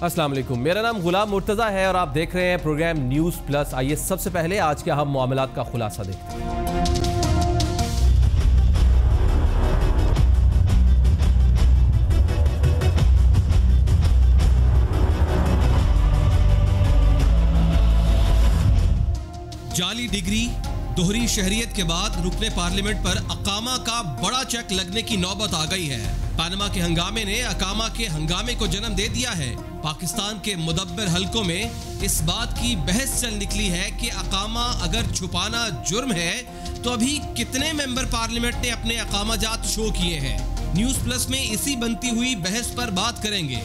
अस्सलाम वालेकुम, मेरा नाम गुलाम मुर्तज़ा है और आप देख रहे हैं प्रोग्राम न्यूज़ प्लस। आइए सबसे पहले आज के अहम मामलात का खुलासा देखते हैं। जाली डिग्री, दोहरी शहरियत के बाद रुकने पार्लियामेंट पर अकामा का बड़ा चेक लगने की नौबत आ गई है। पनामा के हंगामे ने अकामा के हंगामे को जन्म दे दिया है। पाकिस्तान के मुदब्बिर हलकों में इस बात की बहस चल निकली है कि अकामा अगर छुपाना जुर्म है तो अभी कितने मेंबर पार्लियामेंट ने अपने अकामाजात शो किए हैं। न्यूज़ प्लस में इसी बनती हुई बहस पर बात करेंगे।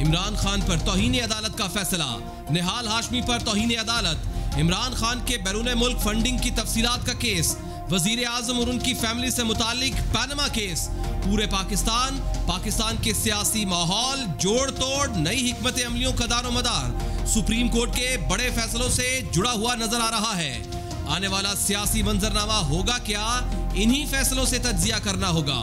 इमरान खान पर तौहीन अदालत का फैसला, निहाल हाशमी पर तौहीन अदालत, इमरान खान के बैरून मुल्क फंडिंग की तफसीलात का केस, वजीर आजम और उनकी फैमिली से मुतालिक पनामा केस, पूरे पाकिस्तान के सियासी माहौल जोड़ तोड़, नई हिकमत अमलियों का दारो मदार सुप्रीम कोर्ट के बड़े फैसलों से जुड़ा हुआ नजर आ रहा है। आने वाला सियासी मंजरनामा होगा क्या, इन्हीं फैसलों से तज्जिया करना होगा।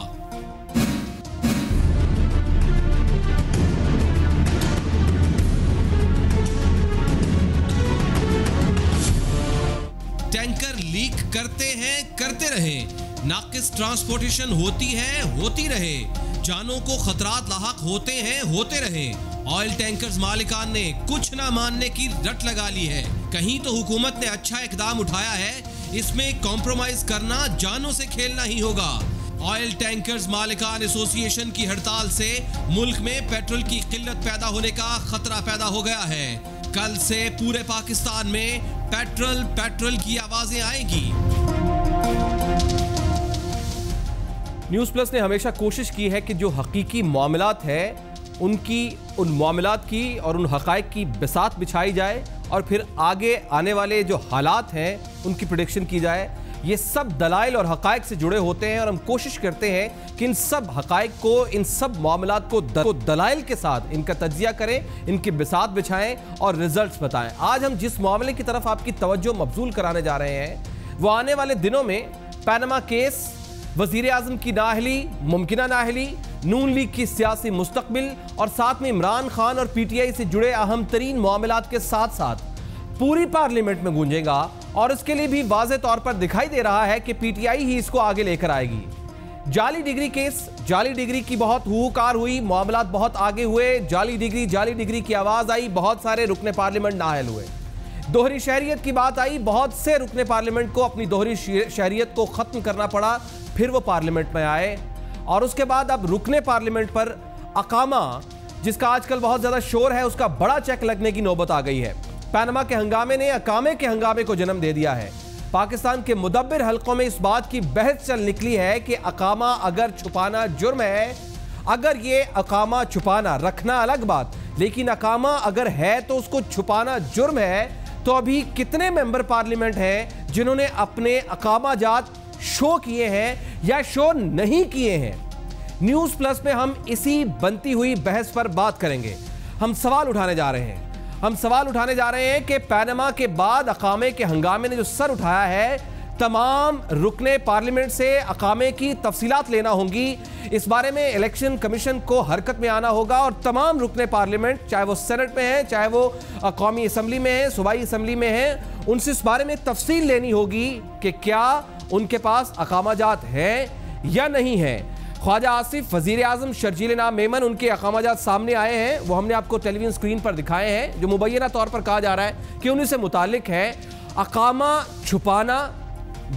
टैंकर लीक करते रहे, नाकिस ट्रांसपोर्टेशन होती रहे, जानों को खतरात लाहक होते रहे। ऑयल टैंकर्स मालिकान ने कुछ ना मानने की रट लगा ली है। कहीं तो हुकूमत ने अच्छा इकदाम उठाया है, इसमें कॉम्प्रोमाइज करना जानों से खेलना ही होगा। ऑयल टैंकर्स मालिकान एसोसिएशन की हड़ताल से मुल्क में पेट्रोल की किल्लत पैदा होने का खतरा पैदा हो गया है। कल से पूरे पाकिस्तान में पेट्रोल की आवाजें आएगी। न्यूज़ प्लस ने हमेशा कोशिश की है कि जो हकीकी मामलात है उन मामलात की और उन हकायक की बिसात बिछाई जाए और फिर आगे आने वाले जो हालात हैं उनकी प्रेडिक्शन की जाए। ये सब दलाइल और हकायक से जुड़े होते हैं और हम कोशिश करते हैं कि इन सब हकायक को, इन सब मामलात को दलाइल के साथ इनका तज्जिया करें, इनकी बिसात बिछाएं और रिजल्ट्स बताएं। आज हम जिस मामले की तरफ आपकी तवज्जो मबजूल कराने जा रहे हैं वो आने वाले दिनों में पनामा केस, वजीर आजम की नाअहली, मुमकिना नाअहली, नून लीग की सियासी मुस्तकबिल और साथ में इमरान खान और पीटीआई से जुड़े अहम तरीन मामलात के साथ साथ पूरी पार्लियामेंट में गूंजेगा और इसके लिए भी वाज़े तौर पर दिखाई दे रहा है कि पीटीआई ही इसको आगे लेकर आएगी। जाली डिग्री केस, जाली डिग्री की बहुत हुकार हुई, मामलात बहुत आगे हुए, जाली डिग्री की आवाज़ आई, बहुत सारे रुकने पार्लियामेंट नाअहल हुए। दोहरी शहरियत की बात आई, बहुत से रुकने पार्लियामेंट को अपनी दोहरी शहरियत को ख़त्म करना पड़ा, फिर वो पार्लियामेंट में आए। और उसके बाद अब रुकने पार्लियामेंट पर अकामा, जिसका आजकल बहुत ज़्यादा शोर है, उसका बड़ा चेक लगने की नौबत आ गई है। पनामा के हंगामे ने अकामे के हंगामे को जन्म दे दिया है। पाकिस्तान के मुदब्बिर हलकों में इस बात की बहस चल निकली है कि अकामा अगर छुपाना जुर्म है, अगर ये अकामा छुपाना, रखना अलग बात, लेकिन अकामा अगर है तो उसको छुपाना जुर्म है, तो अभी कितने मेंबर पार्लियामेंट हैं जिन्होंने अपने अकामाजात शो किए हैं या शो नहीं किए हैं। न्यूज़ प्लस में हम इसी बनती हुई बहस पर बात करेंगे। हम सवाल उठाने जा रहे हैं कि पनामा के बाद अकामे के हंगामे ने जो सर उठाया है, तमाम रुकने पार्लियामेंट से अकामे की तफसीलात लेना होंगी। इस बारे में इलेक्शन कमीशन को हरकत में आना होगा और तमाम रुकने पार्लियामेंट, चाहे वो सेनेट में है, चाहे वो कौमी असम्बली में है, सूबाई असम्बली में है, उनसे इस बारे में तफसील लेनी होगी कि क्या उनके पास अकामाजात हैं या नहीं है। ख्वाजा आसिफ, वजीर आजम शर्जील नाम मेमन, उनके अकामाजात सामने आए हैं, वो हमने आपको टेलीविजन स्क्रीन पर दिखाए हैं, जो मुबैना तौर पर कहा जा रहा है कि उन्हीं से मुतालिक है। अकामा छुपाना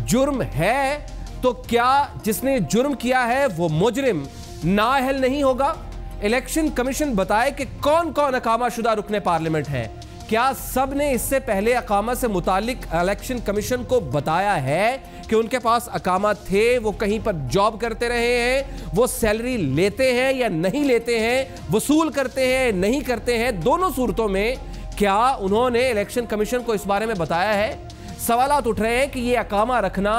जुर्म है तो क्या जिसने जुर्म किया है वो मुजरिम नाअहल नहीं होगा? इलेक्शन कमीशन बताए कि कौन कौन अकामा शुदा रुकने पार्लियामेंट हैं। क्या सब ने इससे पहले अकामा से मुतालिक इलेक्शन कमीशन को बताया है कि उनके पास अकामा थे, वो कहीं पर जॉब करते रहे हैं, वो सैलरी लेते हैं या नहीं लेते हैं, वसूल करते हैं नहीं करते हैं? दोनों सूरतों में क्या उन्होंने इलेक्शन कमीशन को इस बारे में बताया है? सवालात उठ रहे हैं कि ये अकामा रखना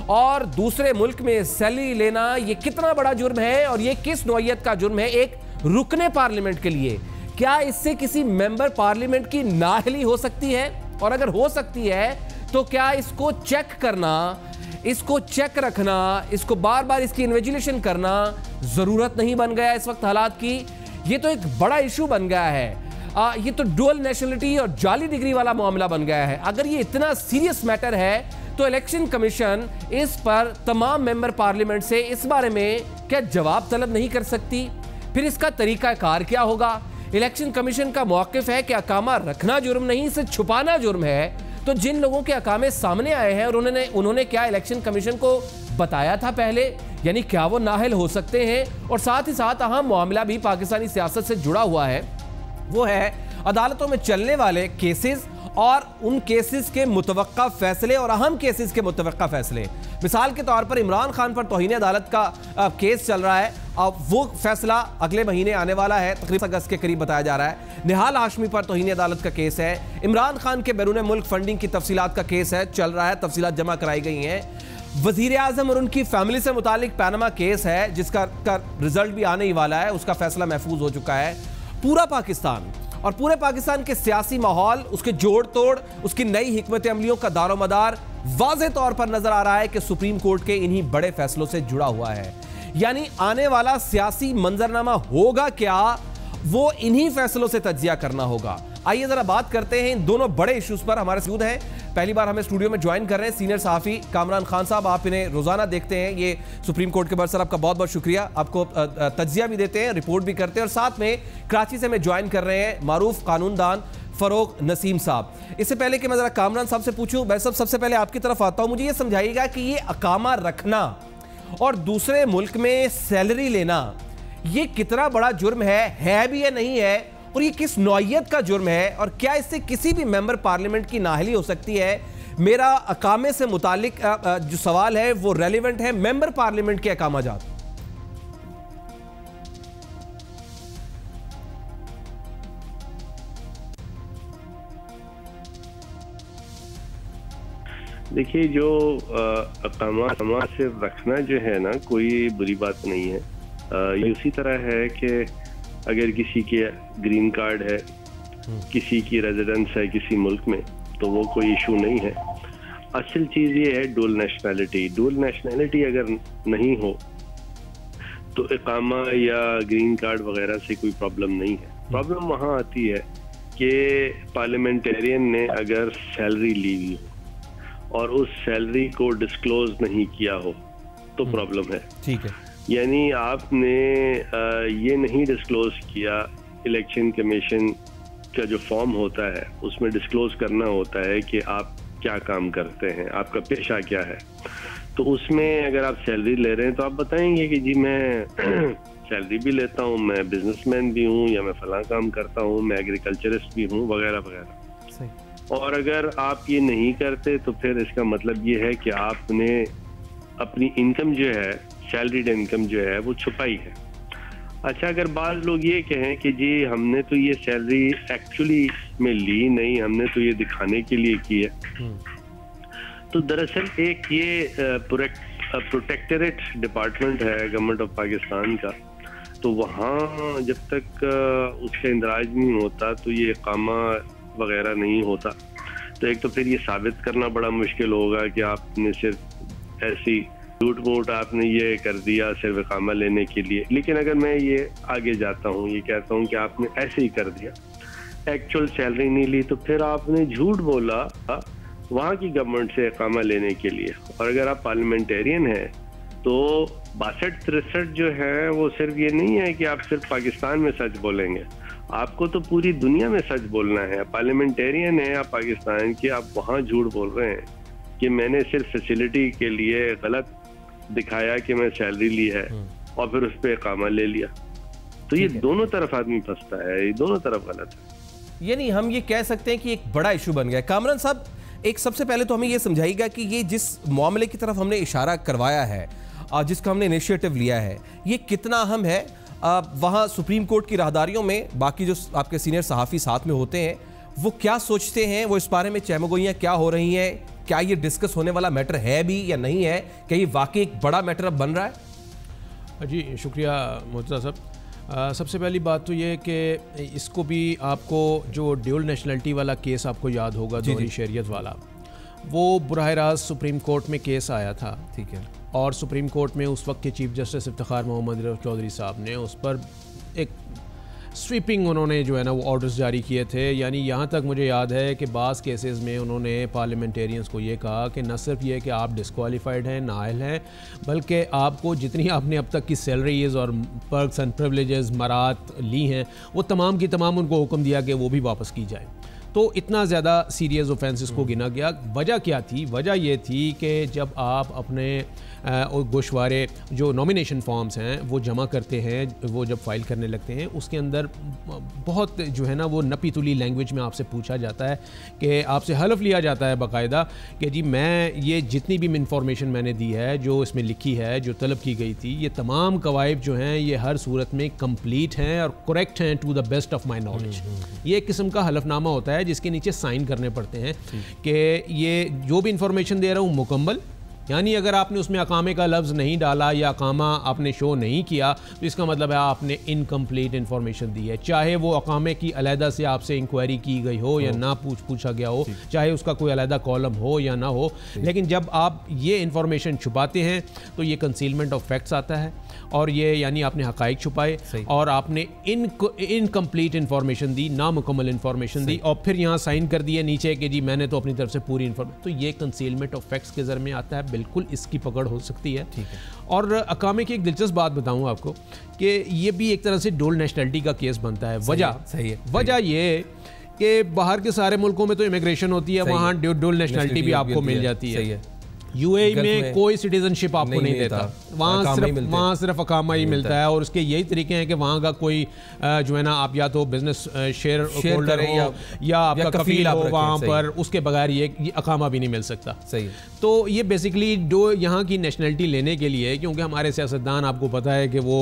और दूसरे मुल्क में सैलरी लेना ये कितना बड़ा जुर्म है और ये किस नौइयत का जुर्म है एक रुकने पार्लियामेंट के लिए। क्या इससे किसी मेंबर पार्लियामेंट की नाअहली हो सकती है? और अगर हो सकती है तो क्या इसको चेक करना, इसको चेक रखना, इसको बार बार इसकी इन्वेजिलेशन करना ज़रूरत नहीं बन गया इस वक्त हालात की? ये तो एक बड़ा इशू बन गया है। ये तो डुअल नेशनलिटी और जाली डिग्री वाला मामला बन गया है। अगर ये इतना सीरियस मैटर है तो इलेक्शन कमीशन इस पर तमाम मेंबर पार्लियामेंट से इस बारे में क्या जवाब तलब नहीं कर सकती? फिर इसका तरीकाकार क्या होगा? इलेक्शन कमीशन का मौक़िफ़ है कि अकामा रखना जुर्म नहीं, इसे छुपाना जुर्म है। तो जिन लोगों के अकामे सामने आए हैं और उन्होंने क्या इलेक्शन कमीशन को बताया था पहले, यानी क्या वो नाअहल हो सकते हैं? और साथ ही साथ अहम मामला भी पाकिस्तानी सियासत से जुड़ा हुआ है, वो है अदालतों में चलने वाले केसेस और उन केसेस के मुतवक्का फैसले और अहम केसेस के मुतवक्का फैसले। मिसाल के तौर पर इमरान खान पर तौहीन अदालत का केस चल रहा है। अब वो फैसला अगले महीने आने वाला है, तकरीबन अगस्त के करीब बताया जा रहा है। निहाल हाशमी पर तौहीन अदालत का केस है। इमरान खान के बैरून मुल्क फंडिंग की तफसीलात का केस है, चल रहा है, तफसीलात जमा कराई गई हैं। वजीर आजम और उनकी फैमिली से मुतालिक पैनामा केस है जिसका रिजल्ट भी आने ही वाला है, उसका फैसला महफूज हो चुका है। पूरा पाकिस्तान और पूरे पाकिस्तान के सियासी माहौल, उसके जोड़ तोड़, उसकी नई हिकमत अमलियों का दारोमदार वाज़ेह तौर पर नजर आ रहा है कि सुप्रीम कोर्ट के इन्हीं बड़े फैसलों से जुड़ा हुआ है। यानी आने वाला सियासी मंजरनामा होगा क्या, वो इन्हीं फैसलों से तज्जिया करना होगा। आइए जरा बात करते हैं इन दोनों बड़े इश्यूज पर। हमारे मौजूद हैं, पहली बार हमें स्टूडियो में ज्वाइन कर रहे हैं सीनियर सहाफ़ी कामरान खान साहब। आप इन्हें रोजाना देखते हैं, ये सुप्रीम कोर्ट के बरसर, आपका बहुत बहुत शुक्रिया। आपको तज्जिया भी देते हैं, रिपोर्ट भी करते हैं। और साथ में कराची से हमें ज्वाइन कर रहे हैं मारूफ कानूनदान फरोग नसीम साहब। इससे पहले कि मैं जरा कामरान साहब से पूछूं, मैं सबसे पहले आपकी तरफ आता हूं। मुझे ये समझाइएगा कि ये अकामा रखना और दूसरे मुल्क में सैलरी लेना, ये कितना बड़ा जुर्म है भी या नहीं है, और ये किस नौइयत का जुर्म है, और क्या इससे किसी भी मेंबर पार्लियामेंट की नाअहली हो सकती है? मेरा अकामे से मुतालिक जो सवाल है वो रेलिवेंट है मेंबर पार्लियामेंट के अकामाजात। देखिए, जो अकामा से रखना जो है ना, कोई बुरी बात नहीं है। ये उसी तरह है कि अगर किसी के ग्रीन कार्ड है, किसी की रेजिडेंस है किसी मुल्क में, तो वो कोई इशू नहीं है। असल चीज़ ये है डुअल नेशनैलिटी। डुअल नेशनैलिटी अगर नहीं हो तो इकामा या ग्रीन कार्ड वगैरह से कोई प्रॉब्लम नहीं है। प्रॉब्लम वहाँ आती है कि पार्लियामेंटेरियन ने अगर सैलरी ली हुई हो और उस सैलरी को डिस्क्लोज नहीं किया हो तो प्रॉब्लम है। ठीक है, यानी आपने ये नहीं डिस्क्लोज किया, इलेक्शन कमीशन का जो फॉर्म होता है उसमें डिस्क्लोज करना होता है कि आप क्या काम करते हैं, आपका पेशा क्या है। तो उसमें अगर आप सैलरी ले रहे हैं तो आप बताएंगे कि जी मैं सैलरी भी लेता हूँ, मैं बिजनेसमैन भी हूँ, या मैं फलां काम करता हूँ, मैं एग्रीकल्चरिस्ट भी हूँ, वगैरह वगैरह। और अगर आप ये नहीं करते तो फिर इसका मतलब ये है कि आपने अपनी इनकम जो है, सैलरीड इनकम जो है, वो छुपाई है। अच्छा, अगर बाज़ लोग ये कहें कि जी हमने तो ये सैलरी एक्चुअली में ली नहीं, हमने तो ये दिखाने के लिए की है, तो दरअसल एक ये प्रोटेक्टरेट डिपार्टमेंट है गवर्नमेंट ऑफ पाकिस्तान का, तो वहाँ जब तक उसका इंदराज नहीं होता तो ये इकामा वगैरह नहीं होता। तो एक तो फिर ये साबित करना बड़ा मुश्किल होगा कि आपने सिर्फ ऐसी झूठ मूठ आपने ये कर दिया सिर्फ इकामा लेने के लिए। लेकिन अगर मैं ये आगे जाता हूँ, ये कहता हूँ कि आपने ऐसे ही कर दिया, एक्चुअल सैलरी नहीं ली, तो फिर आपने झूठ बोला वहाँ की गवर्नमेंट से इकामा लेने के लिए। और अगर आप पार्लियामेंटेरियन हैं तो 62-63 जो है वो सिर्फ ये नहीं है कि आप सिर्फ पाकिस्तान में सच बोलेंगे, आपको तो पूरी दुनिया में सच बोलना है। पार्लियामेंटेरियन है आप पाकिस्तान के, आप वहाँ झूठ बोल रहे हैं कि मैंने सिर्फ फैसिलिटी के लिए गलत दिखाया कि मैं सैलरी ली है और फिर उस पर इकामा ले लिया। तो ये दोनों तरफ आदमी फंसता है, ये दोनों तरफ गलत है। यानी हम ये कह सकते हैं कि एक बड़ा इशू बन गया। कामरान साहब, एक सबसे पहले तो हमें ये समझाइएगा कि ये जिस मामले की तरफ हमने इशारा करवाया है, जिसका हमने इनिशिएटिव लिया है, ये कितना अहम है? वहाँ सुप्रीम कोर्ट की राहदारियों में बाकी जो आपके सीनियर सहाफ़ी साथ में होते हैं वो क्या सोचते हैं, वो इस बारे में चहमगोइयाँ क्या हो रही हैं? क्या ये डिस्कस होने वाला मैटर है भी या नहीं है? क्या ये वाकई एक बड़ा मैटर अब बन रहा है? जी शुक्रिया मुर्तज़ा साहब। सबसे पहली बात तो ये है कि इसको भी आपको जो ड्यूल नेशनलिटी वाला केस आपको याद होगा, दोहरी शरीयत वाला, वो बराह रास्त सुप्रीम कोर्ट में केस आया था। ठीक है, और सुप्रीम कोर्ट में उस वक्त के चीफ जस्टिस इफ्तिखार मोहम्मद चौधरी साहब ने उस पर एक स्वीपिंग उन्होंने जो है ना वो ऑर्डर्स जारी किए थे। यानी यहाँ तक मुझे याद है कि बाज़ केसेस में उन्होंने पार्लियामेंटेरियंस को ये कहा कि न सिर्फ ये कि आप डिस्क्वालीफाइड हैं, नाअहल हैं, बल्कि आपको जितनी आपने अब तक की सैलरीज़ और पर्क्स एंड प्रिविलेजेस मरात ली हैं वो तमाम की तमाम उनको हुक्म दिया कि वो भी वापस की जाए। तो इतना ज़्यादा सीरियस ऑफेंसेस को गिना गया। वजह क्या थी? वजह ये थी कि जब आप अपने गोशवारे जो नॉमिनेशन फॉर्म्स हैं वो जमा करते हैं, वो जब फाइल करने लगते हैं उसके अंदर बहुत जो है ना वो नपी तुली लैंग्वेज में आपसे पूछा जाता है कि आपसे हलफ लिया जाता है बाकायदा कि जी मैं ये जितनी भी इंफॉर्मेशन मैंने दी है, जो इसमें लिखी है, जो तलब की गई थी, ये तमाम कवायद जो हैं ये हर सूरत में कंप्लीट हैं और करेक्ट हैं to the best of my knowledge. ये एक किस्म का हलफनामा होता है जिसके नीचे साइन करने पड़ते हैं कि ये जो भी इंफॉर्मेशन दे रहा हूँ मुकम्मल, यानी अगर आपने उसमें अकामे का लफ्ज़ नहीं डाला या अकामा आपने शो नहीं किया तो इसका मतलब है आपने इनकम्प्लीट इन्फॉर्मेशन दी है। चाहे वो अकामे की अलहदा से आपसे इंक्वायरी की गई हो या ना पूछा गया हो, चाहे उसका कोई अलहदा कॉलम हो या ना हो, लेकिन जब आप ये इन्फॉर्मेशन छुपाते हैं तो ये कंसीलमेंट ऑफ फैक्ट्स आता है और ये यानी आपने हकाइक छुपाए और आपने इनकम्प्लीट इन्फॉर्मेशन दी, नामुकम्मल इन्फॉर्मेशन दी और फिर यहाँ साइन कर दिए नीचे कि जी मैंने तो अपनी तरफ से पूरी इन्फॉर्मेशन, तो ये कंसीलमेंट ऑफ फैक्ट्स के ज़र में आता है। बिल्कुल इसकी पकड़ हो सकती है। ठीक है। और अकामे की एक दिलचस्प बात बताऊं आपको कि ये भी एक तरह से डुअल नेशनलिटी का केस बनता है। वजह सही है, वजह ये कि बाहर के सारे मुल्कों में तो इमिग्रेशन होती है, वहाँ डुअल नेशनलिटी भी आपको मिल जाती है। यूएई में कोई सिटीजनशिप आपको नहीं देता, वहाँ सिर्फ अकामा ही मिलता है और उसके यही तरीके हैं कि वहाँ का कोई जो है ना आप या तो बिजनेस शेयर होल्डर हो या आपका कफील हो वहाँ पर, उसके बगैर ये अकामा भी नहीं मिल सकता। सही। तो ये बेसिकली जो यहाँ की नेशनलिटी लेने के लिए, क्योंकि हमारे सियासतदान आपको पता है कि वो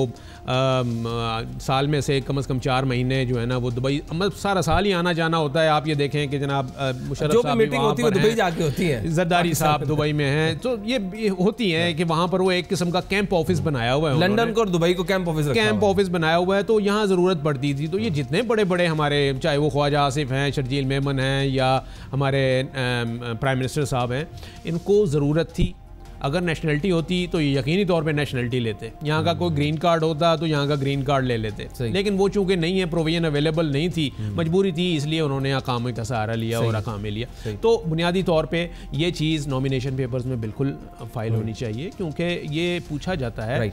साल में से कम 4 महीने जो है ना वो दुबई, मतलब सारा साल ही आना जाना होता है। आप ये देखें कि जनाब मुशर्रफ साहब मीटिंग होती है दुबई जाके होती है, जरदारी साहब दुबई में हैं, तो ये होती है कि वहाँ पर वो एक किस्म का कैंप ऑफिस बनाया हुआ है, लंदन को और दुबई को कैंप ऑफिस बनाया हुआ है। तो यहाँ ज़रूरत पड़ती थी, तो ये जितने बड़े बड़े हमारे, चाहे वो ख्वाजा आसिफ हैं, शर्जील मेमन हैं या हमारे प्राइम मिनिस्टर साहब हैं, इनको ज़रूरत थी। अगर नेशनलिटी होती तो ये यकीनी तौर पे नेशनलिटी लेते, यहाँ का कोई ग्रीन कार्ड होता तो यहाँ का ग्रीन कार्ड ले लेते, लेकिन वो चूंकि नहीं है, प्रोविजन अवेलेबल नहीं थी, मजबूरी थी, इसलिए उन्होंने अकामे का सहारा लिया और अकामे लिया। तो बुनियादी तौर पे ये चीज़ नॉमिनेशन पेपर्स में बिल्कुल फाइल होनी चाहिए, क्योंकि ये पूछा जाता है।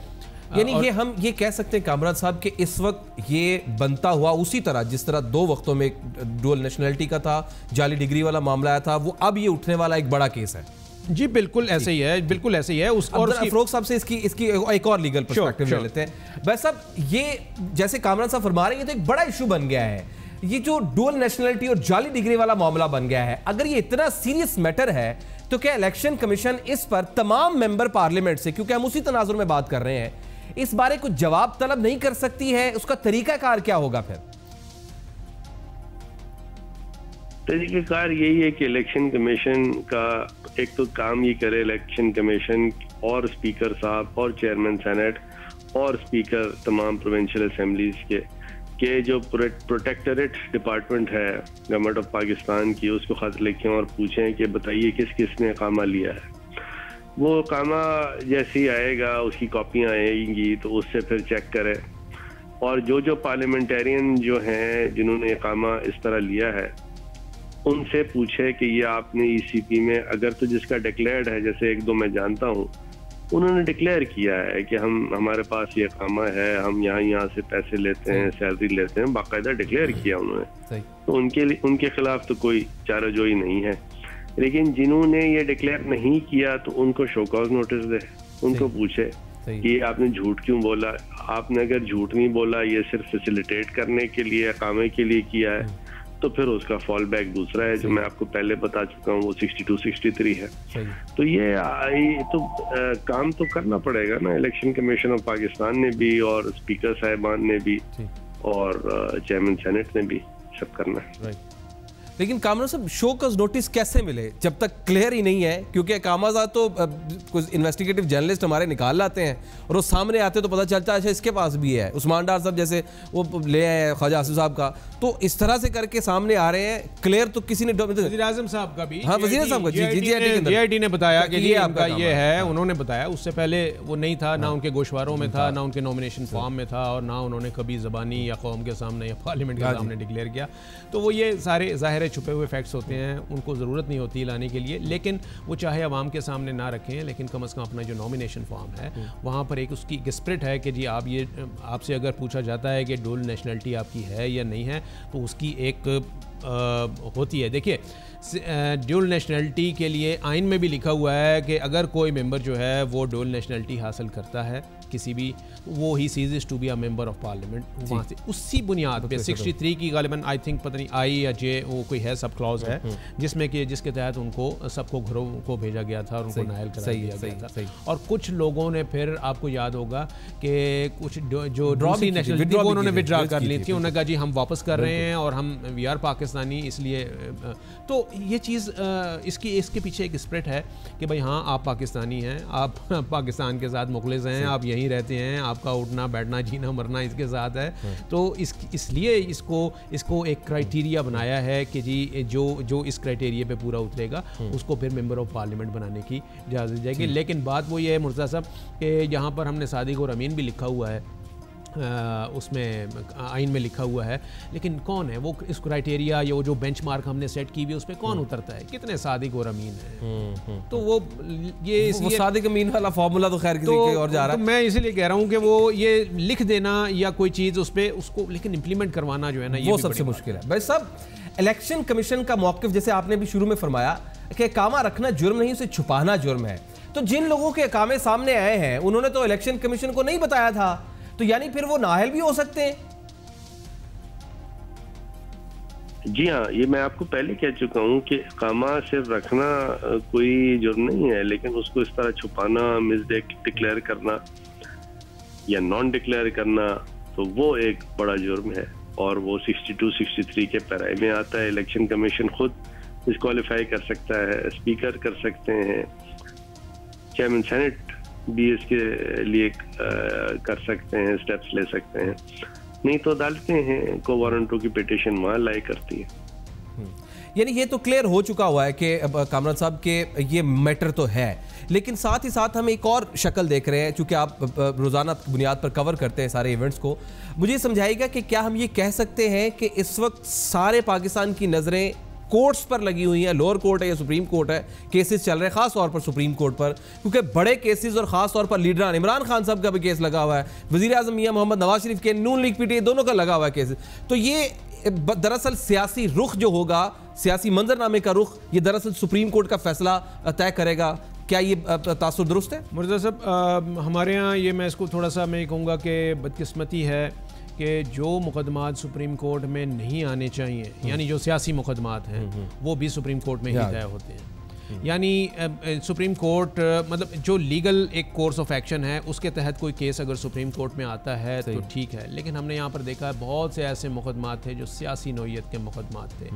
यानी ये हम ये कह सकते हैं कामराज साहब कि इस वक्त ये बनता हुआ उसी तरह जिस तरह 2 वक्तों में डुअल नेशनलिटी का था, जाली डिग्री वाला मामला आया था, वो अब ये उठने वाला एक बड़ा केस है। जी बिल्कुल ऐसे ही है, बिल्कुल ऐसे ही है। और अफरोक साहब से इसकी एक और लीगल पर्सपेक्टिव ले लेते हैं। भाई साहब, ये जैसे कामरान साहब फरमा रहे हैं, ये तो एक बड़ा इशू बन गया है, ये जो डुअल नेशनलिटी और जाली डिग्री वाला मामला बन गया है। अगर ये इतना सीरियस मैटर है तो क्या इलेक्शन कमीशन इस पर तमाम मेंबर पार्लियामेंट से, क्योंकि हम उसी तनाजुर में बात कर रहे हैं, इस बारे कुछ जवाब तलब नहीं कर सकती है? उसका तरीकाकार क्या होगा फिर? तरीक़ाकार यही है कि इलेक्शन कमीशन का एक तो काम ये करे, इलेक्शन कमीशन और स्पीकर साहब और चेयरमैन सेनेट और स्पीकर तमाम प्रोविंशियल असेंबलीज के जो प्रोटेक्टरेट डिपार्टमेंट है गवर्नमेंट ऑफ पाकिस्तान की, उसको खत लिखें और पूछें कि बताइए किस किस ने अकामा लिया है। वो अकामा जैसे ही आएगा उसकी कॉपियाँ आएंगी तो उससे फिर चेक करें, और जो पार्लियामेंटेरियन जो हैं जिन्होंने अकामा इस तरह लिया है उनसे पूछे कि ये आपने ईसीपी में, अगर तो जिसका डिक्लेयर्ड है, जैसे 1-2 मैं जानता हूँ, उन्होंने डिक्लेयर किया है कि हमारे पास ये अकामा है, हम यहाँ से पैसे लेते हैं, सैलरी लेते हैं, बाकायदा डिक्लेयर किया उन्होंने, तो उनके खिलाफ तो कोई चाराजोई नहीं है। लेकिन जिन्होंने ये डिक्लेयर नहीं किया तो उनको शो कॉज नोटिस दे, उनको पूछे कि आपने झूठ क्यों बोला। आपने अगर झूठ नहीं बोला, ये सिर्फ फैसिलिटेट करने के लिए, अकामे के लिए किया है, तो फिर उसका फॉल बैक दूसरा है जो मैं आपको पहले बता चुका हूँ, वो 62-63 है। तो ये तो काम तो करना पड़ेगा ना इलेक्शन कमीशन ऑफ पाकिस्तान ने भी और स्पीकर साहिबान ने भी और चेयरमैन सेनेट ने भी सब करना है। लेकिन कामरान साहब शो कॉज नोटिस कैसे मिले जब तक क्लियर ही नहीं है? क्योंकि कामाजा तो कुछ इन्वेस्टिगेटिव जर्नलिस्ट हमारे निकाल लाते हैं और वो सामने आते तो पता चलता है अच्छा इसके पास भी है, उस्मान डार साहब जैसे वो ले आए ख्वाजा आसिफ साहब का, तो इस तरह से करके सामने आ रहे हैं। क्लियर तो किसी ने वज़ीर आज़म साहब का भी, हाँ वज़ीर साहब का जीआईटी ने बताया कि ये आपका ये है, उन्होंने बताया। उससे पहले वो नहीं था, ना उनके गोशवारों में था, ना उनके नॉमिनेशन फॉर्म में था, और ना उन्होंने कभी ज़बानी या कौम के सामने या पार्लियामेंट के सामने डिक्लेयर किया। तो वो ये सारे ज़ाहिर छुपे हुए फैक्ट्स होते हैं, उनको ज़रूरत नहीं होती लाने के लिए, लेकिन वो चाहे आवाम के सामने ना रखें, लेकिन कम अज़ कम अपना जो नॉमिनेशन फॉर्म है वहाँ पर एक उसकी स्प्रिट है कि जी आप ये, आपसे अगर पूछा जाता है कि डुअल नेशनलिटी आपकी है या नहीं है, तो उसकी एक होती है। देखिए ड्यूल नेशनलिटी के लिए आइन में भी लिखा हुआ है कि अगर कोई मेंबर जो है वो डुअल नेशनलिटी हासिल करता है किसी भी, वो ही ceases to be a member of parliament, वहाँ से उसी बुनियाद पे 63 की गालिबन आई थिंक पता नहीं आई या जे वो कोई है सब क्लॉज है जिसमें कि जिसके तहत उनको सबको घरों को भेजा गया था और उनको नायल करा दिया गया था। और कुछ लोगों ने फिर आपको याद होगा कि कुछ जो दूसरी नेशनलिटी को उन्होंने विड्रा कर ली थी, उन्होंने कहा जी हम वापस कर रहे हैं और हम वी आर पाकिस्तानी, इसलिए तो ये चीज़ इसके पीछे एक स्प्रिट है कि भाई हाँ आप पाकिस्तानी हैं, आप पाकिस्तान के साथ मुखलिस हैं, आप यहीं रहते हैं, आपका उठना बैठना जीना मरना इसके साथ है। तो इसलिए इसको एक क्राइटेरिया बनाया है कि जी जो इस क्राइटेरिया पे पूरा उतरेगा उसको फिर मेंबर ऑफ पार्लियामेंट बनाने की इजाज़त दी जाएगी। लेकिन बात वो ये है मुर्तज़ा साहब कि यहाँ पर हमने सादिक और अमीन भी लिखा हुआ है, उसमें आइन में लिखा हुआ है, लेकिन कौन है वो इस क्राइटेरिया या वो जो बेंचमार्क हमने सेट की हुई है उस पर कौन उतरता है? कितने सादिक और अमीन हैं? तो वो ये वो सादिक अमीन वाला फॉर्मूला तो खैर किसी के और जा रहा है। तो मैं इसीलिए कह रहा हूँ कि वो ये लिख देना या कोई चीज़ उस पर उसको लेकिन इम्प्लीमेंट करवाना जो है ना ये वो सबसे मुश्किल है। भाई साहब इलेक्शन कमीशन का मौक़िफ़ जैसे आपने भी शुरू में फरमाया कि कामा रखना जुर्म नहीं, उसे छुपाना जुर्म है। तो जिन लोगों के कामे सामने आए हैं उन्होंने तो इलेक्शन कमीशन को नहीं बताया था, तो यानी फिर वो नाअहल भी हो सकते हैं। जी हाँ, ये मैं आपको पहले कह चुका हूँ कि कामा सिर्फ रखना कोई जुर्म नहीं है, लेकिन उसको इस तरह छुपाना, मिस डिक्लेयर करना या नॉन डिक्लेयर करना, तो वो एक बड़ा जुर्म है और वो 62-63 के पैराए में आता है। इलेक्शन कमीशन खुद डिस्क्वालीफाई कर सकता है, स्पीकर कर सकते हैं, चेयरमैन सेनेट भी इसके लिए कर सकते हैं, स्टेप्स ले सकते हैं, नहीं तो अदालतें हैं को वारंटों की पिटीशन वहाँ लाई करती है। यानी ये तो क्लियर हो चुका हुआ है कि कामरान साहब के ये मैटर तो है, लेकिन साथ ही साथ हम एक और शक्ल देख रहे हैं, चूंकि आप रोज़ाना बुनियाद पर कवर करते हैं सारे इवेंट्स को। मुझे समझाइएगा कि क्या हम ये कह सकते हैं कि इस वक्त सारे पाकिस्तान की नज़रें कोर्ट्स पर लगी हुई हैं, लोअर कोर्ट है या सुप्रीम कोर्ट है, केसेस चल रहे हैं ख़ास तौर पर सुप्रीम कोर्ट पर, क्योंकि बड़े केसेस और ख़ास तौर पर लीडरान इमरान खान साहब का भी केस लगा हुआ है, वज़ीर आज़म मियां मोहम्मद नवाज शरीफ के, नून लीग पीटीआई दोनों का लगा हुआ है केसेस। तो ये दरअसल सियासी रुख जो होगा, सियासी मंजरनामे का रुख, ये दरअसल सुप्रीम कोर्ट का फैसला तय करेगा। क्या ये तासुर दुरुस्त है? मुर्तज़ा साहब हमारे यहाँ ये मैं इसको थोड़ा सा मैं कहूँगा कि बदकिस्मती है कि जो मुकदमात सुप्रीम कोर्ट में नहीं आने चाहिए, यानी जो सियासी मुकदमात हैं वो भी सुप्रीम कोर्ट में ही तय होते हैं। यानी सुप्रीम कोर्ट मतलब जो लीगल एक कोर्स ऑफ एक्शन है उसके तहत कोई केस अगर सुप्रीम कोर्ट में आता है तो ठीक है, लेकिन हमने यहाँ पर देखा है बहुत से ऐसे मुकदमात थे जो सियासी नौइयत के मुकदमात थे।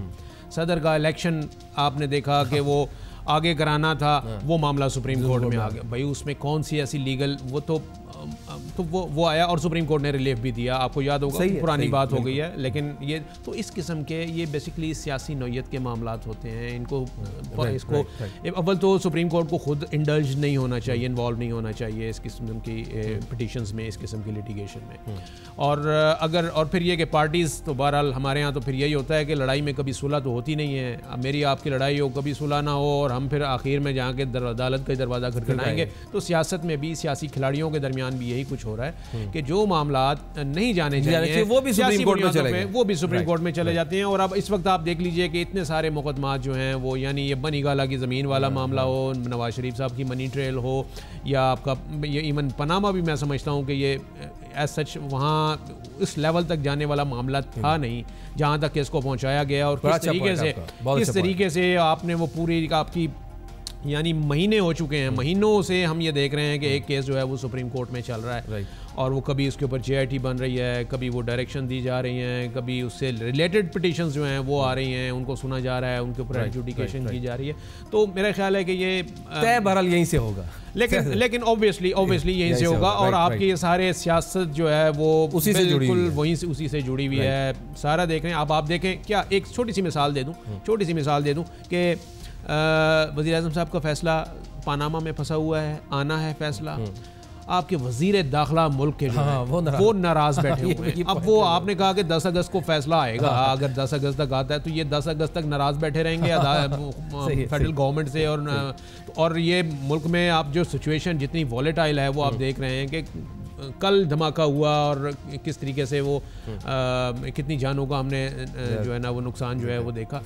सदर का इलेक्शन आपने देखा कि वो आगे कराना था, वो मामला सुप्रीम कोर्ट में आ गया। भाई उसमें कौन सी ऐसी लीगल वो आया और सुप्रीम कोर्ट ने रिलीफ भी दिया, आपको याद होगा, पुरानी बात हो गई है। लेकिन ये तो इस किस्म के ये बेसिकली सियासी नौइयत के मामलात होते हैं, इनको इसको अव्वल तो सुप्रीम कोर्ट को खुद इंडल्ज नहीं होना चाहिए, इन्वॉल्व नहीं होना चाहिए इस किस्म की पिटिशंस में, इस किस्म की लिटिगेशन में। और फिर ये कि पार्टीज़ तो बहरहाल हमारे यहाँ तो फिर यही होता है कि लड़ाई में कभी सुलह तो होती नहीं है। मेरी आपकी लड़ाई हो, कभी सुलह ना हो और हम फिर आखिर में जाके अदालत का दरवाज़ा खटखटाएंगे। तो सियासत में भी सियासी खिलाड़ियों के दरमियान भी यही कुछ हो रहा है कि जो मामलात नहीं जाने चाहिए वो भी सुप्रीम कोर्ट में चले जाते हैं। और अब इस वक्त आप देख लीजिए कि इतने सारे मुकदमात जो हैं वो, यानी ये बनी गाला की ज़मीन वाला मामला हो, नवाज शरीफ साहब की मनी ट्रेल हो, या आपका ये इवन पनामा भी मैं समझता हूँ कि ये एज सच वहाँ इस लेवल तक जाने वाला मामला था नहीं जहाँ तक इसको पहुँचाया गया। और किस तरीके से आपने वो पूरी आपकी यानी महीने हो चुके हैं, महीनों से हम ये देख रहे हैं कि एक केस जो है वो सुप्रीम कोर्ट में चल रहा है और वो कभी इसके ऊपर JIT बन रही है, कभी वो डायरेक्शन दी जा रही हैं, कभी उससे रिलेटेड पिटिशंस जो हैं वो आ रही हैं, उनको सुना जा रहा है, उनके ऊपर एडजुडिकेशन की जा रही है। तो मेरा ख्याल है कि ये तय बहरहाल यहीं से होगा, लेकिन ऑब्वियसली यहीं से होगा। और आपकी ये सारे सियासत जो है वो उसी से जुड़ी हुई है, वहीं से उसी से जुड़ी हुई है। सारा देख रहे हैं आप देखें, क्या एक छोटी सी मिसाल दे दूं कि वज़ीर आज़म साहब का फैसला पानामा में फंसा हुआ है, आना है फैसला, आपके वजीर दाखिला मुल्क के वो नाराज बैठे हुए हैं। अब वो आपने कहा कि 10 अगस्त को फैसला आएगा, अगर 10 अगस्त तक आता है तो ये 10 अगस्त तक नाराज बैठे रहेंगे फेडरल गवर्नमेंट से। और ये मुल्क में आप जो सिचुएशन जितनी वॉलेटाइल है वो आप देख रहे हैं कि कल धमाका हुआ और किस तरीके से वो कितनी जानों का हमने जो है ना वो नुकसान जो है वो देखा।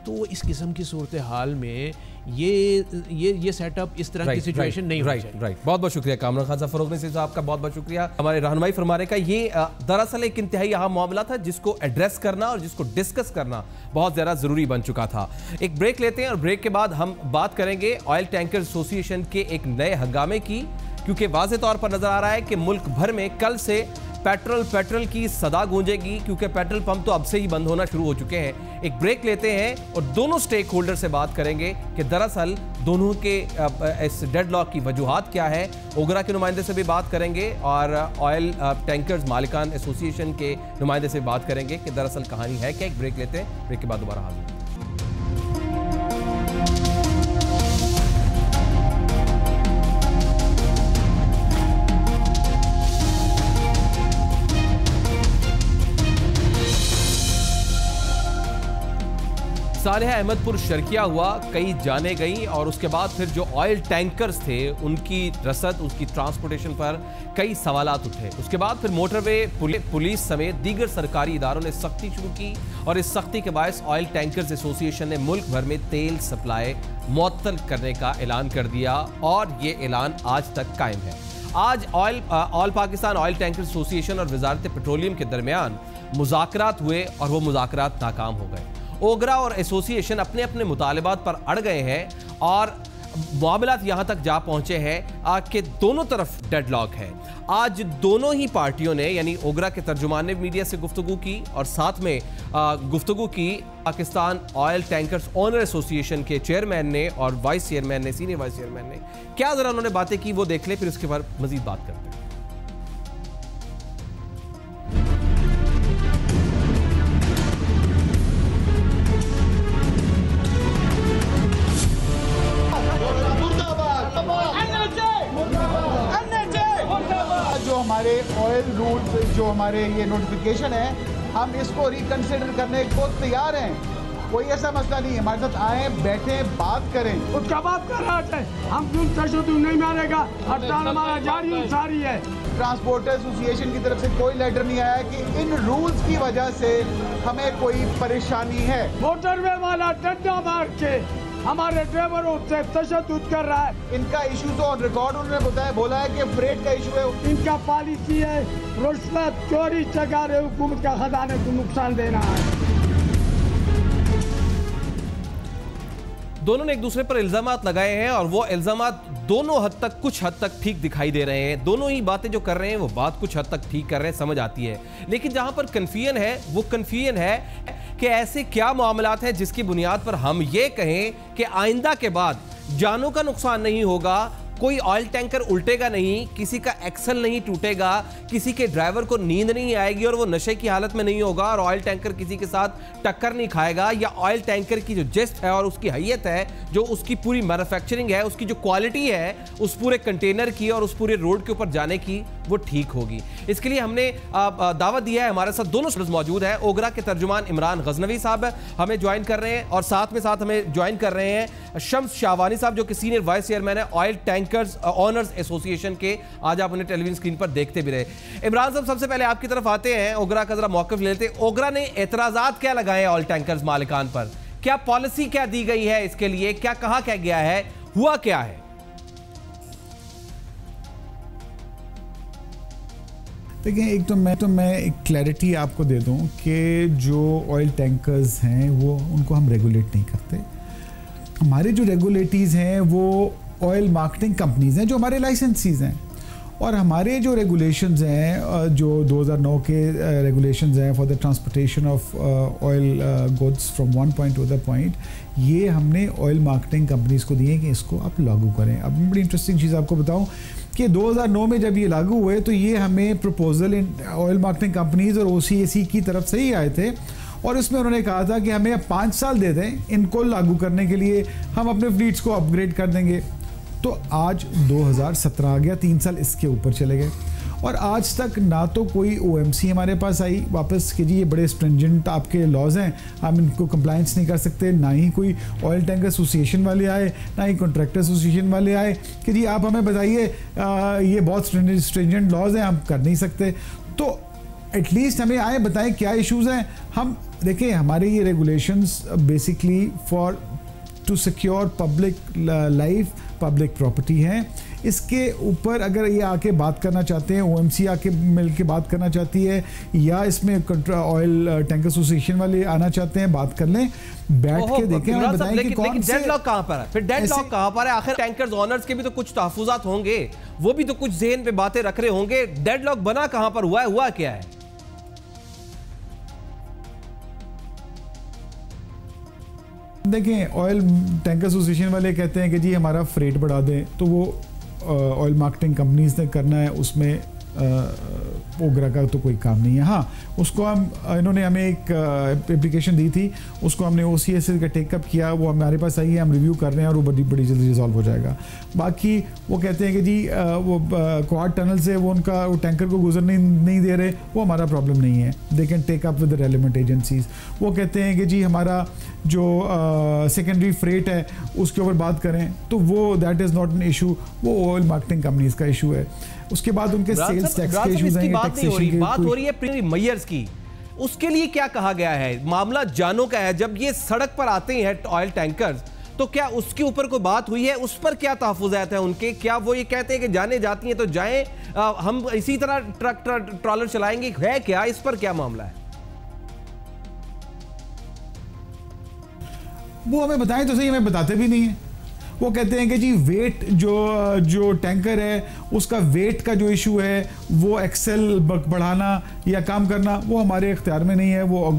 तो इस किस्म की सूरत हाल में ये सेटअप इस तरह की सिचुएशन नहीं होनी चाहिए। बहुत बहुत शुक्रिया कामरान खान साहब, फरोग नसीर साहब का बहुत बहुत शुक्रिया हमारे रहनुमाई फरमाने का। ये दरअसल एक इंतहाई अहम मामला था जिसको एड्रेस करना और जिसको डिस्कस करना बहुत ज़्यादा ज़रूरी बन चुका था। एक ब्रेक लेते हैं और ब्रेक के बाद हम बात करेंगे ऑयल टैंकर एसोसिएशन के एक नए हंगामे की, क्योंकि वाज़े तौर पर नजर आ रहा है कि मुल्क भर में कल से पेट्रोल की सदा गूंजेगी, क्योंकि पेट्रोल पंप तो अब से ही बंद होना शुरू हो चुके हैं। एक ब्रेक लेते हैं और दोनों स्टेक होल्डर से बात करेंगे कि दरअसल दोनों के इस डेडलॉक की वजूहात क्या है। ओगरा के नुमाइंदे से भी बात करेंगे और ऑयल टैंकर्स मालिकान एसोसिएशन के नुमाइंदे से बात करेंगे कि दरअसल कहानी है क्या। एक ब्रेक लेते हैं, ब्रेक के बाद दोबारा हाजिर। सालेहा अहमदपुर शर्किया हुआ, कई जाने गई और उसके बाद फिर जो ऑयल टैंकर्स थे उनकी रसद, उसकी ट्रांसपोर्टेशन पर कई सवालात उठे। उसके बाद फिर मोटरवे पुलिस समेत दीगर सरकारी इदारों ने सख्ती शुरू की और इस सख्ती के बायस ऑयल टैंकर्स एसोसिएशन ने मुल्क भर में तेल सप्लाई मुअत्तल करने का ऐलान कर दिया और ये ऐलान आज तक कायम है। आज all Pakistan oil tanker association और वजारत पेट्रोलियम के दरमियान मुज़ाकरात हुए और वो मुज़ाकरात नाकाम हो गए। ओगरा और एसोसिएशन अपने अपने मुतालिबात पर अड़ गए हैं और मामलात यहाँ तक जा पहुँचे हैं कि दोनों तरफ डेडलॉक है। आज दोनों ही पार्टियों ने, यानी ओगरा के तर्जुमान ने मीडिया से गुफ्तगू की और साथ में गुफ्तगू की Pakistan oil tankers owner association के चेयरमैन ने और वाइस चेयरमैन ने, सीनियर वाइस चेयरमैन ने। क्या ज़रा उन्होंने बातें की वो देख ले, फिर उसके बाद मजीद बात करते हैं। हमारे ऑयल रूल्स जो हमारे ये नोटिफिकेशन है, हम इसको रिकंसिडर करने को तैयार हैं। कोई ऐसा मसला नहीं है, हमारे साथ आए, बैठे, बात करें। उसका बात कर रहा है, हम तशद्दुद नहीं मानेगा, हड़ताल हमारा जारी सारी है। ट्रांसपोर्टर एसोसिएशन की तरफ से कोई लेटर नहीं आया कि इन रूल्स की वजह से हमें कोई परेशानी है। मोटरवे वाला डंडा मार के हमारे ड्राइवरों से तशद्दुद कर रहा है। इनका इशू तो ऑन रिकॉर्ड उन्होंने बोला है कि फ्रेट का इशू है। इनका पॉलिसी है रुश्वत चोरी चकारी हुकूमत का खजाने को नुकसान देना है। दोनों ने एक दूसरे पर इल्जामात लगाए हैं और वो इल्जामात दोनों हद तक, कुछ हद तक ठीक दिखाई दे रहे हैं। दोनों ही बातें जो कर रहे हैं वो बात कुछ हद तक ठीक कर रहे हैं, समझ आती है। लेकिन जहां पर कन्फ्यूजन है वो कन्फ्यूजन है कि ऐसे क्या मामलात हैं जिसकी बुनियाद पर हम ये कहें कि आइंदा के बाद जानों का नुकसान नहीं होगा, कोई ऑयल टैंकर उल्टेगा नहीं, किसी का एक्सल नहीं टूटेगा, किसी के ड्राइवर को नींद नहीं आएगी और वो नशे की हालत में नहीं होगा और ऑयल टैंकर किसी के साथ टक्कर नहीं खाएगा, या ऑयल टैंकर की जो जिस्ट है और उसकी हैयत है, जो उसकी पूरी मैन्युफैक्चरिंग है, उसकी जो क्वालिटी है उस पूरे कंटेनर की और उस पूरे रोड के ऊपर जाने की, वो ठीक होगी। इसके लिए हमने दावत दिया है। हमारे साथ दोनों स्टूडेंट्स मौजूद हैं। ओगरा के तर्जुमान इमरान गजनवी साहब हमें ज्वाइन कर रहे हैं और साथ हमें ज्वाइन कर रहे हैं शम्स शाहवानी साहब जो कि सीनियर वाइस चेयरमैन है ऑयल टैंकर्स ओनर्स एसोसिएशन के। आज आप उन्हें टेलीविजन स्क्रीन पर देखते भी रहे। इमरान साहब, सबसे पहले आपकी तरफ आते हैं, ओगरा का जरा मौक़िफ़ लेते हैं। ओगरा ने एतराज़ात क्या लगाए ऑयल टैंकर्स मालिकान पर? क्या पॉलिसी क्या दी गई है इसके लिए? क्या कहा क्या गया है? हुआ क्या है? देखिए, एक तो मैं एक क्लैरिटी आपको दे दूं कि जो ऑयल टैंकर्स हैं वो उनको हम रेगुलेट नहीं करते। हमारे जो रेगुलेटरीज हैं वो ऑयल मार्केटिंग कंपनीज हैं जो हमारे लाइसेंसीज हैं, और हमारे जो रेगुलेशंस हैं जो 2009 के रेगुलेशंस हैं for the transportation of oil goods from one point two other point, ये हमने ऑयल मार्केटिंग कंपनीज को दिए कि इसको आप लागू करें। अब मैं बड़ी इंटरेस्टिंग चीज़ आपको बताऊं कि 2009 में जब ये लागू हुए तो ये हमें प्रपोजल ऑयल मार्केटिंग कंपनीज और OCAC की तरफ से ही आए थे, और इसमें उन्होंने कहा था कि हमें अब 5 साल दे दें इनको लागू करने के लिए, हम अपने फ्लीट्स को अपग्रेड कर देंगे। तो आज 2017 आ गया, 3 साल इसके ऊपर चले गए, और आज तक ना तो कोई OMC हमारे पास आई वापस कि जी ये बड़े स्ट्रिंजेंट आपके लॉज हैं, हम इनको कंप्लाइंस नहीं कर सकते, ना ही कोई ऑयल टैंकर एसोसिएशन वाले आए, ना ही कॉन्ट्रैक्टर एसोसिएशन वाले आए कि जी आप हमें बताइए ये बहुत स्ट्रिंजेंट लॉज हैं, हम कर नहीं सकते। तो एटलीस्ट हमें आए बताएं क्या इश्यूज़ हैं। हम देखें हमारे ये regulations basically for to secure public life, public property हैं। इसके ऊपर अगर ये आके बात करना चाहते हैं, OMC आके मिल के बात करना चाहती है, या इसमें ऑयल टैंकर एसोसिएशन वाले आना चाहते हैं, बात कर लें, बैठ के देखें और बताएं कि कौन से डेडलॉक कहां पर है, फिर डेडलॉक कहां पर है। आखिर टैंकर्स ओनर्स के भी तो कुछ तहफुजात होंगे, वो भी तो कुछ ज़हन पे बातें रख रहे होंगे। डेडलॉक बना कहां पर हुआ है, हुआ क्या है? देखें ऑयल टैंकर एसोसिएशन वाले कहते हैं कि जी हमारा फ्रेट बढ़ा दें, तो वो ऑयल मार्केटिंग कंपनीज ने करना है, उसमें ओगरा का तो कोई काम नहीं है। हाँ, उसको हम इन्होंने हमें एक एप्लीकेशन दी थी, उसको हमने OCAC का टेकअप किया, वो हमारे पास आई है, हम रिव्यू कर रहे हैं और वो बड़ी जल्दी रिजॉल्व हो जाएगा। बाकी वो कहते हैं कि जी वो क्वाड टनल से वो उनका वो टैंकर को गुजरने नहीं दे रहे, वो हमारा प्रॉब्लम नहीं है, they can take up with the relevant agencies. वो कहते हैं कि जी हमारा जो सेकेंडरी फ्रेट है उसके ऊपर बात करें, तो वो that is not an issue, वो ऑयल मार्केटिंग कंपनीज का इशू है। उसके बाद उनके सेल्स टैक्स के इश्यूज हैं, टैक्सेशन के, बात हो रही है प्रीमियम मेयर्स की। उसके लिए क्या कहा गया है? मामला जानों का है, जब ये सड़क पर आते हैं ऑयल टैंकर्स, तो क्या उसके ऊपर कोई बात हुई है? उस पर क्या तहफुजात है उनके? क्या वो ये कहते हैं कि जाने जाती हैं तो जाएं, हम इसी तरह ट्रक ट्रॉलर चलाएंगे, है क्या? इस पर क्या मामला है? वो हमें बताएं तो सही, हमें बताते भी नहीं है। वो कहते हैं कि जी वेट जो टैंकर है उसका वेट का जो इशू है, वो एक्सेल बढ़ाना या काम करना वो हमारे इख्तियार में नहीं है, वो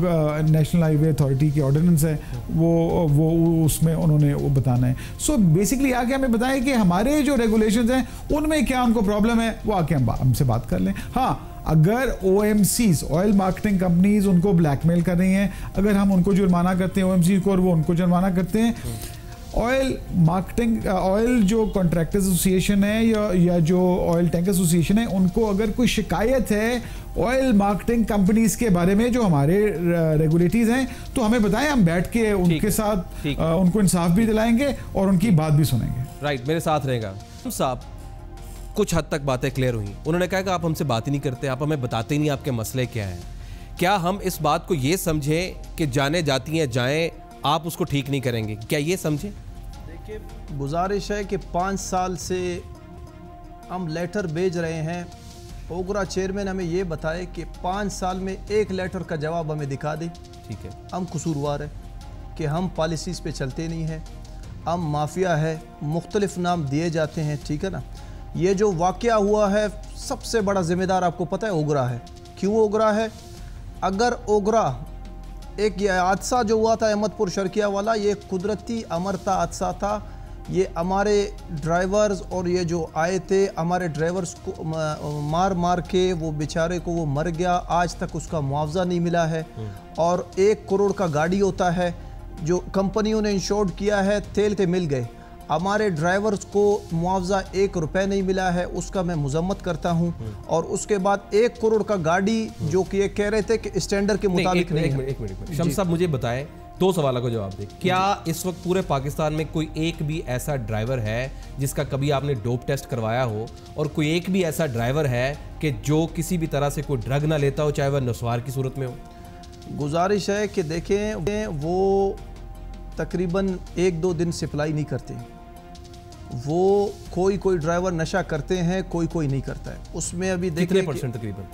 नेशनल हाईवे अथॉरिटी की ऑर्डिनेंस है, वो उसमें उन्होंने वो बताना है। सो बेसिकली आके हमें बताएं कि हमारे जो रेगुलेशंस हैं उनमें क्या उनको प्रॉब्लम है, वो आके हमसे बात कर लें। हाँ, अगर OMCs ऑयल मार्केटिंग कंपनीज उनको ब्लैकमेल कर रही हैं, अगर हम उनको जुर्माना करते हैं OMC को और वो उनको जुर्माना करते हैं, ऑयल मार्केटिंग ऑयल जो कॉन्ट्रैक्टर्स एसोसिएशन है या जो ऑयल टैंकर एसोसिएशन है, उनको अगर कोई शिकायत है ऑयल मार्केटिंग कंपनीज के बारे में जो हमारे रेगुलेटरीज हैं, तो हमें बताएं, हम बैठ के उनके साथ उनको इंसाफ भी दिलाएंगे और उनकी बात भी सुनेंगे। राइट, मेरे साथ रहेगा साहब। कुछ हद तक बातें क्लियर हुई। उन्होंने कहा कि आप हमसे बात ही नहीं करते, आप हमें बताते ही नहीं आपके मसले क्या हैं। क्या हम इस बात को ये समझें कि जाने जाती हैं जाएं, आप उसको ठीक नहीं करेंगे, क्या ये समझें? देखिए, गुजारिश है कि 5 साल से हम लेटर भेज रहे हैं, ओगरा चेयरमैन हमें ये बताए कि 5 साल में एक लेटर का जवाब हमें दिखा दे। ठीक है, हम कसूरवार हैं कि हम पॉलिसीज़ पे चलते नहीं हैं, हम माफिया है, मुख्तलिफ नाम दिए जाते हैं, ठीक है ना। ये जो वाक़या हुआ है, सबसे बड़ा ज़िम्मेदार आपको पता है ओगरा है। क्यों ओगरा है? अगर ओगरा एक ये हादसा जो हुआ था अहमदपुर शर्किया वाला, ये कुदरती अमरता हादसा था। ये हमारे ड्राइवर्स और ये जो आए थे, हमारे ड्राइवर्स को मार के वो बेचारे को वो मर गया, आज तक उसका मुआवजा नहीं मिला है। और 1 करोड़ का गाड़ी होता है जो कंपनियों ने इंश्योर्ड किया है, तेल के मिल गए, हमारे ड्राइवर्स को मुआवजा 1 रुपये नहीं मिला है, उसका मैं मजम्मत करता हूँ। और उसके बाद 1 करोड़ का गाड़ी जो कि ये कह रहे थे कि स्टैंडर्ड के मुताबिक नहीं है। एक मिनट शम्स साहब, मुझे बताएं, 2 सवालों का जवाब दें। क्या इस वक्त पूरे पाकिस्तान में कोई एक भी ऐसा ड्राइवर है जिसका कभी आपने डोप टेस्ट करवाया हो, और कोई एक भी ऐसा ड्राइवर है कि जो किसी भी तरह से कोई ड्रग ना लेता हो, चाहे वह नस्वार की सूरत में हो? गुजारिश है कि देखें, वो तकरीबन 1-2 दिन सप्लाई नहीं करते, वो कोई ड्राइवर नशा करते हैं, कोई नहीं करता है। उसमें अभी कितने परसेंट तकरीबन?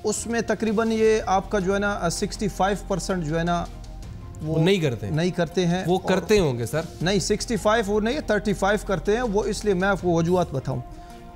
उसमें तकरीबन ये आपका जो है ना 65% जो है ना वो नहीं करते हैं। वो करते होंगे सर, नहीं 65 वो नहीं 35 करते हैं वो। इसलिए मैं आपको वजूहत बताऊं,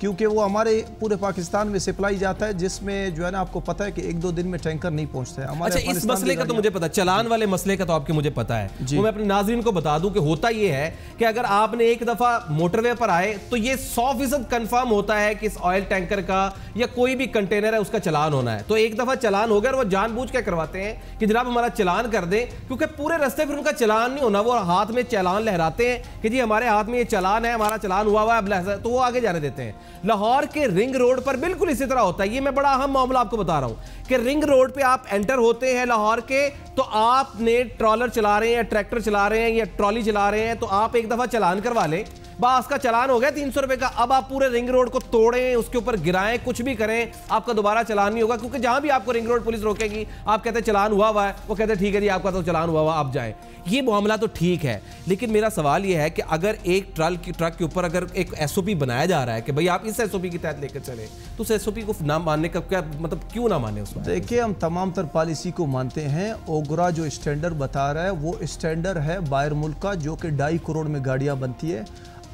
क्योंकि वो हमारे पूरे पाकिस्तान में सप्लाई जाता है, जिसमें जो है ना आपको पता है कि 1-2 दिन में टैंकर नहीं पहुंचते हैं हमारे। अच्छा, इस मसले का तो मुझे पता है, चलान वाले मसले का तो आपके मुझे पता है। वो मैं अपने नाज़रीन को बता दूं कि होता ये है कि अगर आपने एक दफा मोटरवे पर आए तो ये 100% कंफर्म होता है कि इस ऑयल टैंकर का या कोई भी कंटेनर है उसका चलान होना है। तो एक दफा चलान हो गया और वो जानबूझ के करवाते हैं कि जनाब हमारा चलान कर दें, क्योंकि पूरे रास्ते फिर उनका चलान नहीं होना, वो हाथ में चलान लहराते हैं कि जी हमारे हाथ में ये चलान है, हमारा चलान हुआ हुआ है, तो वो आगे जाने देते हैं। लाहौर के रिंग रोड पर बिल्कुल इसी तरह होता है। ये मैं बड़ा अहम मामला आपको बता रहा हूं कि रिंग रोड पे आप एंटर होते हैं लाहौर के, तो आपने ट्रॉलर चला रहे हैं या ट्रैक्टर चला रहे हैं या ट्रॉली चला रहे हैं, तो आप एक दफा चलान करवा लें, बस का चलान हो गया 300 रुपए का। अब आप पूरे रिंग रोड को तोड़ें, उसके ऊपर गिराएं, कुछ भी करें, आपका दोबारा चलान नहीं होगा, क्योंकि जहां भी आपको रिंग रोड पुलिस रोकेगी, आप कहते हैं चलान हुआ हुआ है, वो कहते हैं ठीक है जी आपका तो चलान हुआ हुआ, आप जाएं। ये मामला तो ठीक है, लेकिन मेरा सवाल ये है कि अगर एक ट्रक के ऊपर अगर एक SOP बनाया जा रहा है कि भाई आप इस SOP के तहत लेकर चले, तो उस SOP को ना मानने का क्या मतलब, क्यों ना माने उसमें? देखिए, हम तमाम तर पॉलिसी को मानते हैं। ओगरा जो स्टैंडर्ड बता रहा है वो स्टैंडर्ड है बाहर मुल्क का, जो कि 2.5 करोड़ में गाड़ियाँ बनती है।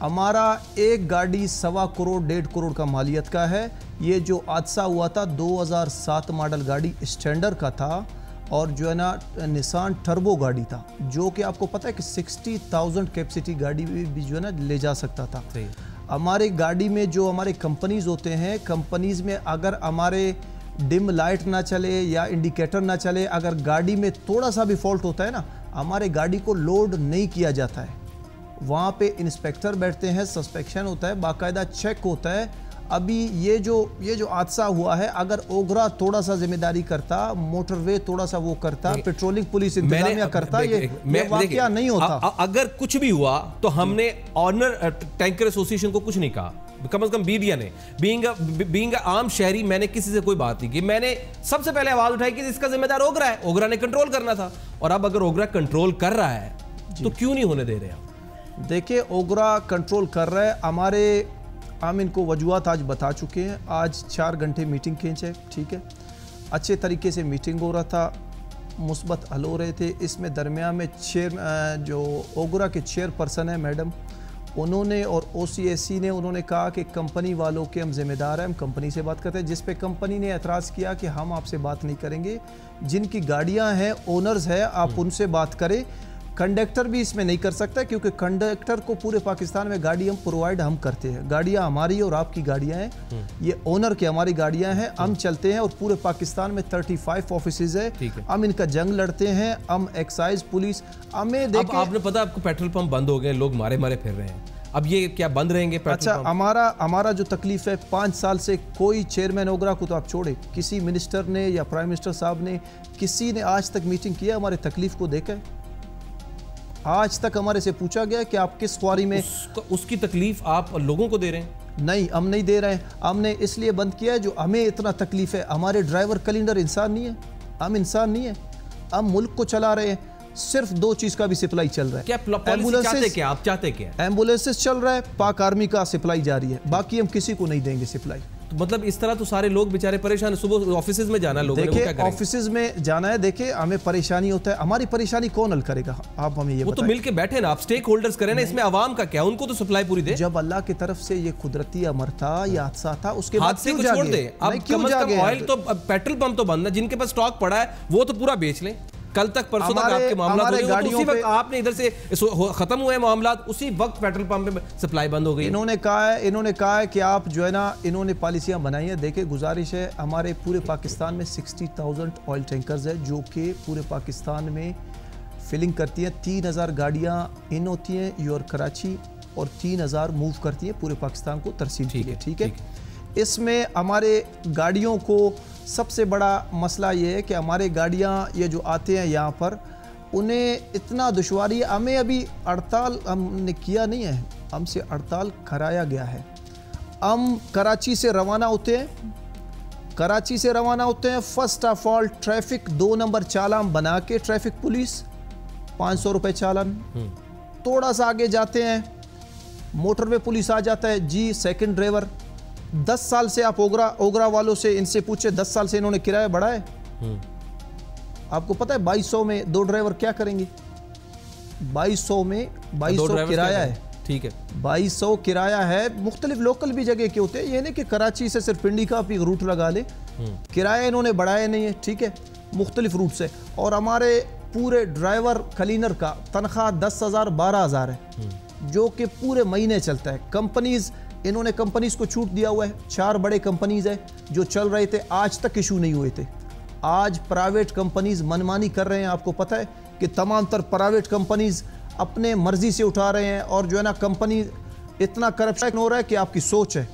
हमारा एक गाड़ी 1.25 करोड़ 1.5 करोड़ का मालियत का है। ये जो हादसा हुआ था 2007 मॉडल गाड़ी स्टैंडर्ड का था, और जो है ना निसान टर्बो गाड़ी था, जो कि आपको पता है कि 60,000 कैपेसिटी गाड़ी भी जो है ना ले जा सकता था। हमारे गाड़ी में जो हमारे कंपनीज होते हैं, कंपनीज में अगर हमारे डिम लाइट ना चले या इंडिकेटर ना चले, अगर गाड़ी में थोड़ा सा भी फॉल्ट होता है ना, हमारे गाड़ी को लोड नहीं किया जाता है। वहाँ पे इंस्पेक्टर बैठते हैं, सस्पेक्शन होता है, बाकायदा चेक होता है। अभी ये जो हादसा हुआ है, अगर ओगरा थोड़ा सा जिम्मेदारी करता, मोटरवे थोड़ा सा वो करता, पेट्रोलिंग पुलिस इंतजामिया करता, ये वाकया नहीं होता। अगर कुछ भी हुआ तो हमने ऑनर टैंकर एसोसिएशन को कुछ नहीं कहा, कम से कम बीडिया ने, बीइंग आम शहरी, मैंने किसी से कोई बात नहीं की। मैंने सबसे पहले आवाज उठाई कि इसका जिम्मेदार ओगरा है, ओगरा ने कंट्रोल करना था। और अब अगर ओगरा कंट्रोल कर रहा है तो क्यों नहीं होने दे रहे आप? देखिए, ओगरा कंट्रोल कर रहा है। हम इनको वजूहत आज बता चुके हैं। आज 4 घंटे मीटिंग खींचे, ठीक है, अच्छे तरीके से मीटिंग हो रहा था, मुस्बत हल हो रहे थे। इसमें दरमियान में जो ओगरा के चेयरपर्सन है मैडम, उन्होंने और OCAC ने उन्होंने कहा कि कंपनी वालों के हम जिम्मेदार हैं, हम कंपनी से बात करते हैं। जिस पे कंपनी ने एतराज़ किया कि हम आपसे बात नहीं करेंगे, जिनकी गाड़ियाँ हैं, ओनर्स हैं, आप उनसे बात करें। कंडक्टर भी इसमें नहीं कर सकता, क्योंकि कंडक्टर को पूरे पाकिस्तान में गाड़ी हम प्रोवाइड हम करते हैं। गाड़ियाँ हमारी और आपकी गाड़ियाँ हैं, ये ओनर की हमारी गाड़ियाँ हैं, हम चलते हैं। और पूरे पाकिस्तान में 35 ऑफिसेज है, हम इनका जंग लड़ते हैं। हम एक्साइज पुलिस हमें देखिए, आपने पता आपको पेट्रोल पंप बंद हो गए, लोग मारे मारे फिर रहे हैं, अब ये क्या बंद रहेंगे पेट्रोल अच्छा पंप? हमारा जो तकलीफ है, 5 साल से कोई चेयरमैन ओगरा को तो आप छोड़े, किसी मिनिस्टर ने या प्राइम मिनिस्टर साहब ने, किसी ने आज तक मीटिंग किया हमारे तकलीफ को देखा? आज तक हमारे से पूछा गया कि आप किस ख्वारी में उसकी तकलीफ आप लोगों को दे रहे हैं? नहीं, हम नहीं दे रहे हैं। हमने इसलिए बंद किया है जो हमें इतना तकलीफ है। हमारे ड्राइवर कैलेंडर इंसान नहीं है, हम इंसान नहीं है, हम मुल्क को चला रहे हैं। सिर्फ 2 चीज का भी सप्लाई चल रहा है। क्या एम्बुलेंसेस, आप चाहते क्या? एम्बुलेंसेस चल रहा है, पाक आर्मी का सप्लाई जारी है, बाकी हम किसी को नहीं देंगे सप्लाई। तो मतलब इस तरह तो सारे लोग बेचारे परेशान, सुबह ऑफिसेज में जाना, लोगों देखिए ऑफिसेज में जाना है, देखिए हमें परेशानी होता है, हमारी परेशानी कौन हल करेगा? आप हमें ये वो तो मिलके बैठे ना, आप स्टेक होल्डर्स करें ना, इसमें आवाम का क्या, उनको तो सप्लाई पूरी दे। जब अल्लाह की तरफ से ये कुदरती अमर था, ये हादसा था, उसके बाद हादसे को छोड़ दे, अब कम से कम ऑयल तो, पेट्रोल पंप तो बंद है, जिनके पास स्टॉक पड़ा है वो तो पूरा बेच लें। कल तक परसों तक आपके मामला तो उसी वक्त आपने इधर से खत्म हुए मामला, उसी वक्त पेट्रोल पंप में सप्लाई बंद हो गई। इन्होंने कहा है कि आप जो है ना, इन्होंने पॉलिसियां बनाई है। देखिए, गुजारिश है, हमारे पूरे पाकिस्तान में 60,000 ऑयल टैंकर्स है, जो कि पूरे पाकिस्तान में फिलिंग करती हैं। 3,000 गाड़ियाँ इन होती हैं यूर कराची, और 3,000 मूव करती हैं पूरे पाकिस्तान को तरसील के लिए, ठीक है। इसमें हमारे गाड़ियों को सबसे बड़ा मसला ये है कि हमारे गाड़ियाँ ये जो आते हैं यहाँ पर, उन्हें इतना दुश्वारी है। हमें अभी हड़ताल हमने किया नहीं है, हमसे हड़ताल कराया गया है। हम कराची से रवाना होते हैं, first of all traffic 2 number चालान बना के, ट्रैफिक पुलिस 500 रुपये चालान। थोड़ा सा आगे जाते हैं, मोटरवे पुलिस आ जाता है, जी सेकंड ड्राइवर। 10 साल से आप ओगरा वालों से इनसे पूछे, 10 साल से इन्होंने किराया बढ़ाया? आपको पता है 2200 में 2 ड्राइवर क्या करेंगे? 2200 में 2200 किराया है, ठीक है, 2200 किराया है। मुख्तलिफ लोकल भी जगह के होते हैं, ये नहीं कि कराची से सिर्फ पिंडी का आप एक रूट लगा ले, किराया इन्होंने बढ़ाया नहीं है, ठीक है, मुख्तलिफ रूट से। और हमारे पूरे ड्राइवर क्लीनर का तनख्वाह 10,000 12,000 है, जो कि पूरे महीने चलता है। कंपनीज, इन्होंने कंपनीज को छूट दिया हुआ है, 4 बड़े कंपनीज है जो चल रहे थे, आज तक इशू नहीं हुए थे। आज प्राइवेट कंपनीज मनमानी कर रहे हैं। आपको पता है कि तमाम तर प्राइवेट कंपनीज अपने मर्जी से उठा रहे हैं, और जो है ना कंपनी इतना करप्शन हो रहा है कि आपकी सोच है।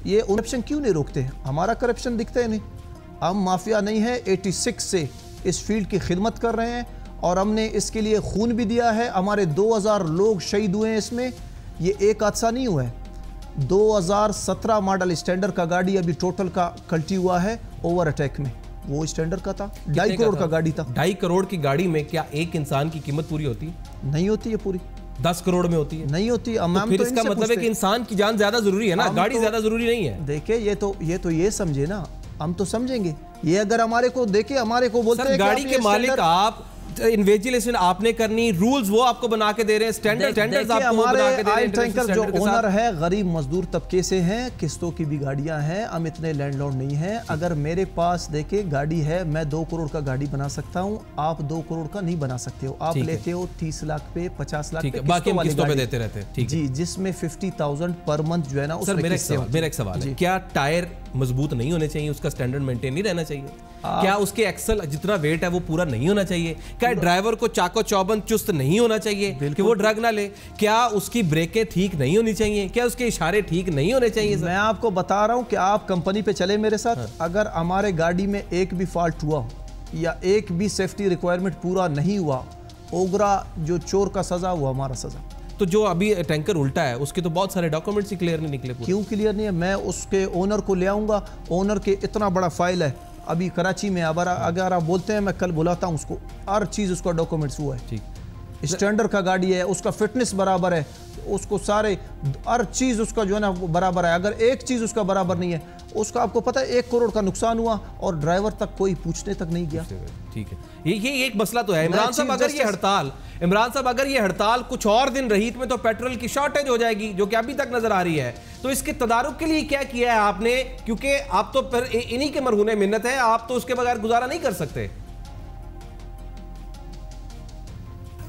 ये करप्शन क्यों नहीं रोकते हैं? हमारा करप्शन दिखता है नहीं, हम माफिया नहीं है। 86 से इस फील्ड की खिदमत कर रहे हैं और हमने इसके लिए खून भी दिया है। हमारे 2000 लोग शहीद हुए हैं इसमें, ये एक हादसा नहीं हुआ है। 2017 मॉडल स्टैंडर्ड का गाड़ी अभी टोटल का कल्टी हुआ है ओवर अटैक में, वो स्टैंडर्ड का था, 2.5 करोड़ का गाड़ी था। 2.5 करोड़ की गाड़ी में क्या एक इंसान की कीमत पूरी होती है? नहीं होती है पूरी, 10 करोड़ में होती है, नहीं होती। तो फिर इसका मतलब है कि इंसान की जान ज्यादा जरूरी है ना, गाड़ी ज्यादा जरूरी नहीं है। देखिए ये समझे ना, हम तो समझेंगे। ये अगर हमारे को देखे, हमारे को बोलते हैं गाड़ी के मालिक आप, इन्वेस्टिगेशन आपने करनी, रूल्स वो आपको बना के दे रहे हैं, स्टैंडर्ड्स आपको बना के दे रहे हैं। टैंकर जो ओनर है गरीब मजदूर तबके से हैं, किस्तों की भी गाड़ियां हैं, हम इतने लैंडलॉर्ड नहीं हैं। अगर मेरे पास देखे गाड़ी है, मैं 2 करोड़ का गाड़ी बना सकता हूं, आप 2 करोड़ का नहीं बना सकते हो। आप लेते हो 30 लाख पे, 50 लाख पे, बाकी हम किस्तों पे देते रहते हैं जी, जिसमें 50,000 पर मंथ जो है ना। सर मेरा एक सवाल है, क्या टायर मजबूत नहीं होने चाहिए, उसका स्टैंडर्ड मेंटेन नहीं रहना चाहिए? क्या उसके एक्सल जितना वेट है वो पूरा नहीं होना चाहिए? क्या ड्राइवर को चाको चौबंद चुस्त नहीं होना चाहिए कि वो ड्रग ना ले? क्या उसकी ब्रेकें ठीक नहीं होनी चाहिए? क्या उसके इशारे ठीक नहीं होने चाहिए? मैं आपको बता रहा हूं कि आप कंपनी पे चले मेरे साथ, अगर हमारे गाड़ी में एक भी फॉल्ट हुआ या एक भी सेफ्टी रिक्वायरमेंट पूरा नहीं हुआ, ओगरा जो चोर का सजा वो हमारा सजा। तो जो अभी टैंकर उल्टा है उसके तो बहुत सारे डॉक्यूमेंट्स ही क्लियर नहीं निकले। क्यों क्लियर नहीं है? मैं उसके ओनर को ले आऊंगा, ओनर के इतना बड़ा फाइल है अभी कराची में। अगर आप बोलते हैं मैं कल बुलाता हूं उसको, हर चीज़ उसका डॉक्यूमेंट्स हुआ है, ठीक, स्टैंडर्ड का गाड़ी है, उसका फिटनेस बराबर है, उसको सारे हर चीज़ उसका जो है ना बराबर है। अगर एक चीज़ उसका बराबर नहीं है, उसका आपको पता है 1 करोड़ का नुकसान हुआ और ड्राइवर तक कोई पूछने तक नहीं गया। ठीक है, ये एक मसला तो है। इमरान साहब अगर ये हड़ताल कुछ और दिन रही में तो पेट्रोल की शॉर्टेज हो जाएगी, जो कि अभी तक नजर आ रही है। तो इसके तदारुक के लिए क्या किया है आपने? क्योंकि आप तो फिर इन्हीं के मरहूने मिन्नत है, आप तो उसके बगैर गुजारा नहीं कर सकते।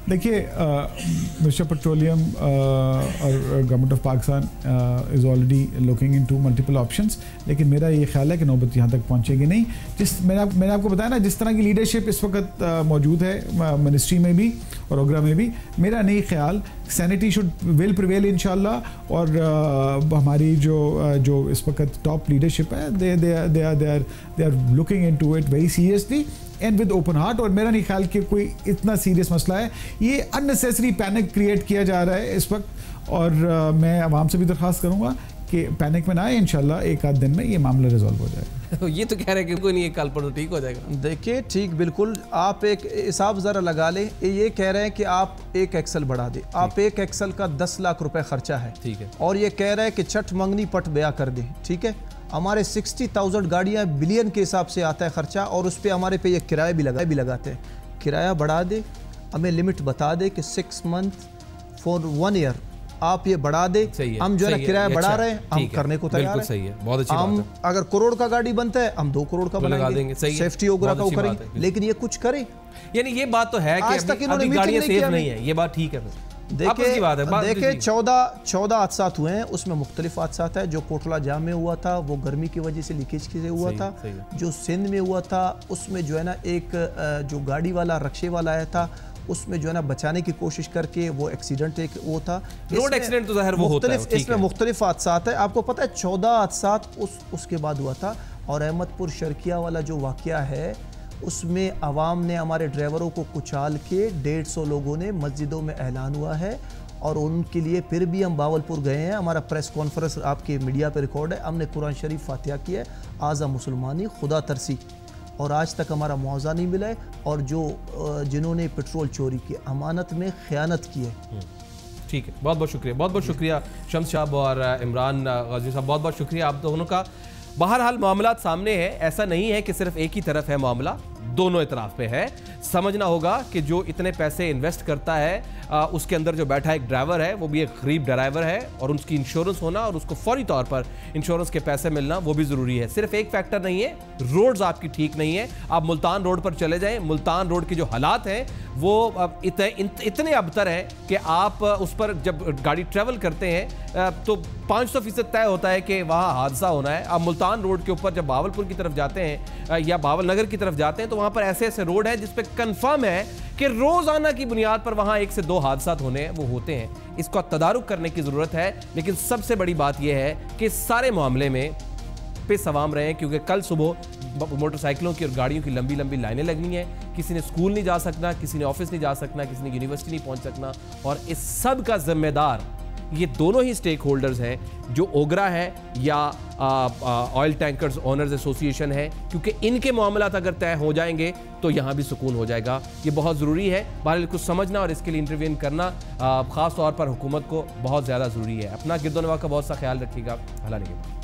देखिए, मिनिस्टर पेट्रोलियम और government of Pakistan is already looking into multiple options, लेकिन मेरा ये ख्याल है कि नौबत यहाँ तक पहुँचेगी नहीं। मैंने आपको बताया ना, जिस तरह की लीडरशिप इस वक्त मौजूद है मिनिस्ट्री में भी और ओगरा में भी, मेरा नहीं ख्याल सैनिटी विल प्रिवेल इंशाल्लाह। और हमारी जो इस वक्त टॉप लीडरशिप है, they are looking into it very seriously and with open heart. और मेरा नहीं ख्याल कि कोई इतना सीरियस मसला है, ये अननेसेसरी पैनिक क्रिएट किया जा रहा है इस वक्त। और मैं आवाम से भी दरख्वास्त करूंगा कि पैनिक में ना आए, इंशाल्लाह एक आध दिन में ये मामला रिजॉल्व हो जाएगा। ये तो कह रहे हैं कि कोई नहीं, एक कल पर ठीक हो जाएगा। देखिए ठीक, बिल्कुल आप एक हिसाब ज़रा लगा लें। ये कह रहे हैं कि आप एक एक्सल बढ़ा दें, आप एक एक्सल का 10 लाख रुपए खर्चा है, ठीक है, और ये कह रहे हैं कि छठ मंगनी पट ब्याह कर दें, ठीक है। हमारे 60,000 गाड़ियाँ बिलियन के हिसाब से आता है खर्चा, और उस पर हमारे पे ये किराया भी लगाते हैं। किराया बढ़ा दे, हमें लिमिट बता दे कि 6 मंथ फॉर 1 ईयर आप ये बढ़ा दे। हम जो है ना किराया बढ़ा रहे हैं, हम करने को तैयार हैं। सही है, बहुत अच्छी बात है। अगर करोड़ का गाड़ी बनता है हम 2 करोड़ का बना देंगे, सेफ्टी ओगरा का करेंगे, लेकिन ये कुछ करें। यानी ये बात तो है कि अभी गाड़ियां सेफ नहीं है, ये बात ठीक है। देखिए 14 हादसा हुए हैं, उसमें मुख्तलिफ हादसा है। जो कोटला जाम में हुआ था वो गर्मी की वजह से लीकेज से हुआ था। जो सिंध में हुआ था उसमें जो है ना एक जो गाड़ी वाला रक्शे वाला आया था, उसमें जो है ना बचाने की कोशिश करके वो एक्सीडेंट एक वो था। रोड एक्सीडेंट तो ज़ाहिर वो होता है, इसमें मुख्तलिफ हादसा है। आपको पता है 14 हादसा उसके बाद हुआ था। और अहमदपुर शर्किया वाला जो वाक़या है उसमें आवाम ने हमारे ड्राइवरों को कुचाल के 150 लोगों ने मस्जिदों में ऐलान हुआ है, और उनके लिए फिर भी हम बावलपुर गए हैं। हमारा प्रेस कॉन्फ्रेंस आपके मीडिया पे रिकॉर्ड है। हमने कुरान शरीफ फातिहा किया है, आज़ा मुसलमानी खुदा तरसी, और आज तक हमारा मुआवजा नहीं मिला है। और जिन्होंने पेट्रोल चोरी की, अमानत में ख़यानत की है। ठीक है, बहुत बहुत शुक्रिया शम्स साहब और इमरान गाजी साहब, बहुत शुक्रिया आप दोनों का। बहरहाल मामला सामने है, ऐसा नहीं है कि सिर्फ एक ही तरफ है मामला। दोनों इतराफ पे है। समझना होगा कि जो इतने पैसे इन्वेस्ट करता है उसके अंदर जो बैठा एक ड्राइवर है वो भी एक गरीब ड्राइवर है, और उसकी इंश्योरेंस होना और उसको फौरी तौर पर इंश्योरेंस के पैसे मिलना वो भी ज़रूरी है। सिर्फ एक फैक्टर नहीं है, रोड्स आपकी ठीक नहीं है। आप मुल्तान रोड पर चले जाएं, मुल्तान रोड के जो हालात हैं वो इतने अबतर हैं कि आप उस पर जब गाड़ी ट्रैवल करते हैं तो 500% तय होता है कि वहाँ हादसा होना है। आप मुल्तान रोड के ऊपर जब बावलपुर की तरफ जाते हैं या बावल नगर की तरफ जाते हैं तो वहाँ पर ऐसे ऐसे रोड हैं जिस पर कन्फर्म है कि रोजाना की बुनियाद पर वहां 1 से 2 हादसा होते हैं। इसका तदारुक करने की जरूरत है। लेकिन सबसे बड़ी बात यह है कि सारे मामले में पे सवाम रहे, क्योंकि कल सुबह मोटरसाइकिलों की और गाड़ियों की लंबी लंबी लाइनें लगनी है। किसी ने स्कूल नहीं जा सकना, किसी ने ऑफिस नहीं जा सकना, किसी ने यूनिवर्सिटी नहीं पहुंच सकना, और इस सब का जिम्मेदार ये दोनों ही स्टेक होल्डर्स हैं, जो ओगरा है या ऑयल टैंकर्स ओनर्स एसोसिएशन है, क्योंकि इनके मामलात अगर तय हो जाएंगे तो यहाँ भी सुकून हो जाएगा। ये बहुत ज़रूरी है। बहरहाल कुछ समझना और इसके लिए इंटरवीन करना ख़ास तौर पर हुकूमत को बहुत ज़्यादा ज़रूरी है। अपना गिरदोनवा का बहुत सा ख्याल रखिएगा। अल्लाह ने